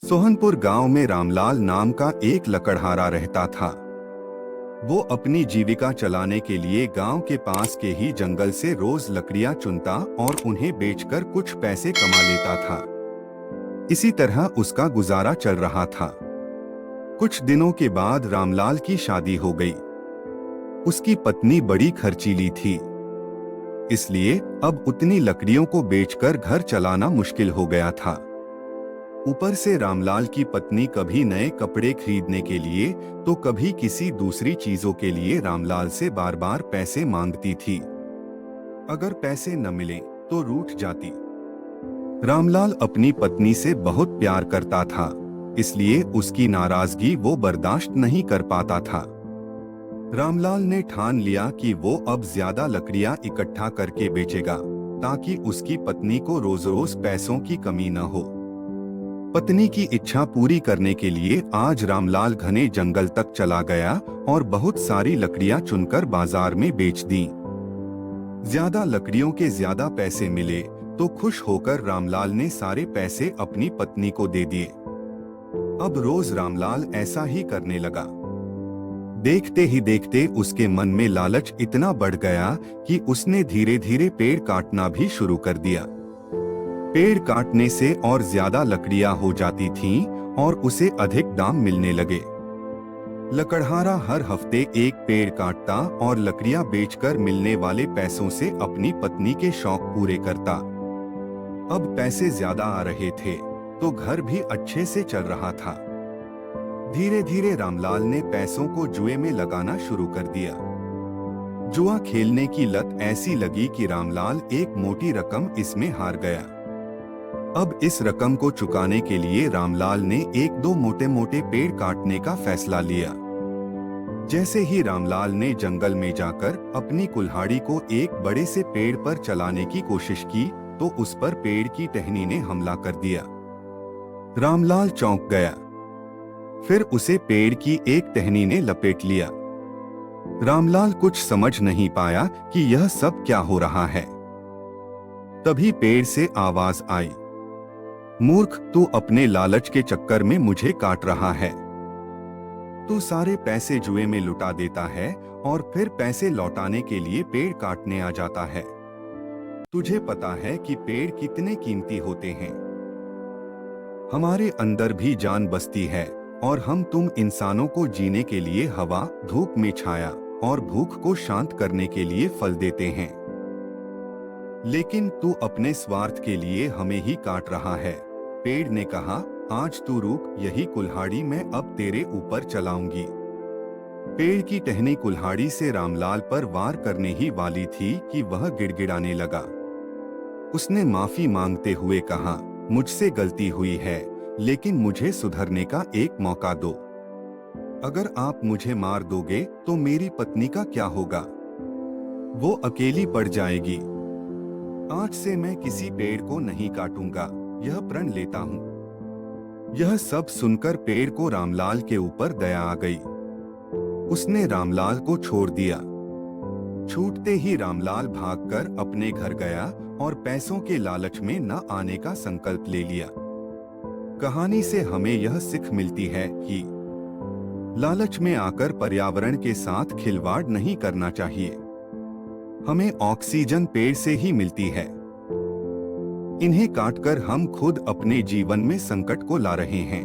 सोहनपुर गांव में रामलाल नाम का एक लकड़हारा रहता था। वो अपनी जीविका चलाने के लिए गांव के पास के ही जंगल से रोज लकड़ियां चुनता और उन्हें बेचकर कुछ पैसे कमा लेता था। इसी तरह उसका गुजारा चल रहा था। कुछ दिनों के बाद रामलाल की शादी हो गई। उसकी पत्नी बड़ी खर्चीली थी, इसलिए अब उतनी लकड़ियों को बेचकर घर चलाना मुश्किल हो गया था। ऊपर से रामलाल की पत्नी कभी नए कपड़े खरीदने के लिए तो कभी किसी दूसरी चीजों के लिए रामलाल से बार बार पैसे मांगती थी। अगर पैसे न मिले तो रूठ जाती। रामलाल अपनी पत्नी से बहुत प्यार करता था, इसलिए उसकी नाराजगी वो बर्दाश्त नहीं कर पाता था। रामलाल ने ठान लिया कि वो अब ज्यादा लकड़ियां इकट्ठा करके बेचेगा, ताकि उसकी पत्नी को रोज रोज पैसों की कमी न हो। पत्नी की इच्छा पूरी करने के लिए आज रामलाल घने जंगल तक चला गया और बहुत सारी लकड़ियां चुनकर बाजार में बेच दी। ज्यादा लकड़ियों के ज्यादा पैसे मिले तो खुश होकर रामलाल ने सारे पैसे अपनी पत्नी को दे दिए। अब रोज रामलाल ऐसा ही करने लगा। देखते ही देखते उसके मन में लालच इतना बढ़ गया कि उसने धीरे धीरे पेड़ काटना भी शुरू कर दिया। पेड़ काटने से और ज्यादा लकड़ियां हो जाती थीं और उसे अधिक दाम मिलने लगे। लकड़हारा हर हफ्ते एक पेड़ काटता और लकड़ियां बेचकर मिलने वाले पैसों से अपनी पत्नी के शौक पूरे करता। अब पैसे ज्यादा आ रहे थे तो घर भी अच्छे से चल रहा था। धीरे धीरे रामलाल ने पैसों को जुए में लगाना शुरू कर दिया। जुआ खेलने की लत ऐसी लगी कि रामलाल एक मोटी रकम इसमें हार गया। अब इस रकम को चुकाने के लिए रामलाल ने एक दो मोटे मोटे पेड़ काटने का फैसला लिया। जैसे ही रामलाल ने जंगल में जाकर अपनी कुल्हाड़ी को एक बड़े से पेड़ पर चलाने की कोशिश की तो उस पर पेड़ की टहनी ने हमला कर दिया। रामलाल चौंक गया। फिर उसे पेड़ की एक टहनी ने लपेट लिया। रामलाल कुछ समझ नहीं पाया कि यह सब क्या हो रहा है। तभी पेड़ से आवाज आई, मूर्ख, तू अपने लालच के चक्कर में मुझे काट रहा है। तू सारे पैसे जुए में लुटा देता है और फिर पैसे लौटाने के लिए पेड़ काटने आ जाता है। तुझे पता है कि पेड़ कितने कीमती होते हैं। हमारे अंदर भी जान बसती है और हम तुम इंसानों को जीने के लिए हवा, धूप में छाया और भूख को शांत करने के लिए फल देते हैं। लेकिन तू अपने स्वार्थ के लिए हमें ही काट रहा है। पेड़ ने कहा, आज तू रुक, यही कुल्हाड़ी मैं अब तेरे ऊपर चलाऊंगी। पेड़ की टहनी कुल्हाड़ी से रामलाल पर वार करने ही वाली थी कि वह गिड़गिड़ाने लगा। उसने माफी मांगते हुए कहा, मुझसे गलती हुई है, लेकिन मुझे सुधरने का एक मौका दो। अगर आप मुझे मार दोगे तो मेरी पत्नी का क्या होगा? वो अकेली पड़ जाएगी। आज से मैं किसी पेड़ को नहीं काटूंगा, यह प्रण लेता हूँ। यह सब सुनकर पेड़ को रामलाल के ऊपर दया आ गई। उसने रामलाल को छोड़ दिया। छूटते ही रामलाल भागकर अपने घर गया और पैसों के लालच में न आने का संकल्प ले लिया। कहानी से हमें यह सीख मिलती है कि लालच में आकर पर्यावरण के साथ खिलवाड़ नहीं करना चाहिए। हमें ऑक्सीजन पेड़ से ही मिलती है। इन्हें काटकर हम खुद अपने जीवन में संकट को ला रहे हैं।